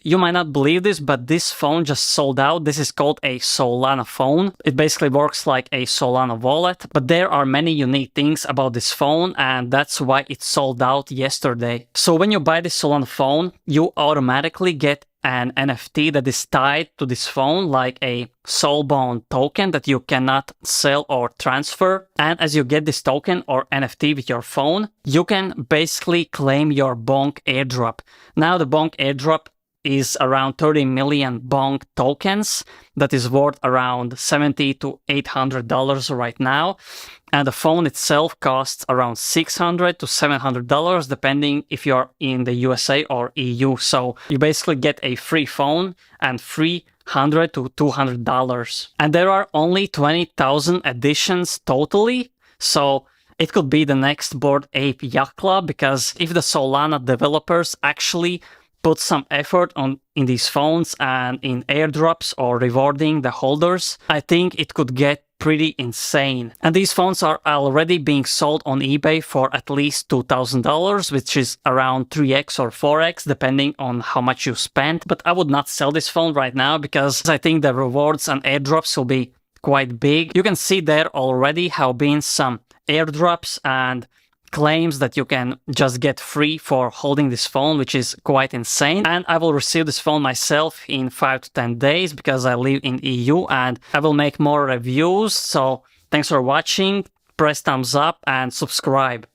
you might not believe this, but this phone just sold out. This is called a Solana phone. It basically works like a Solana wallet, but there are many unique things about this phone, and that's why it sold out yesterday. So when you buy this Solana phone, you automatically get an NFT that is tied to this phone, like a Soulbound token that you cannot sell or transfer. And as you get this token or NFT with your phone, you can basically claim your Bonk airdrop. Now the Bonk airdrop is around 30 million Bonk tokens that is worth around $70 to $800 right now. And the phone itself costs around $600 to $700 depending if you're in the USA or EU. So you basically get a free phone and free $100 to $200. And there are only 20,000 editions totally. So it could be the next Bored Ape Yacht Club, because if the Solana developers actually put some effort in these phones and in airdrops or rewarding the holders, I think it could get pretty insane. And these phones are already being sold on eBay for at least $2,000, which is around 3x or 4x depending on how much you spent. But I would not sell this phone right now because I think the rewards and airdrops will be quite big. You can see there already have been some airdrops and claims that you can just get free for holding this phone, which is quite insane. And I will receive this phone myself in 5 to 10 days because I live in EU, and I will make more reviews. So thanks for watching, press thumbs up and subscribe.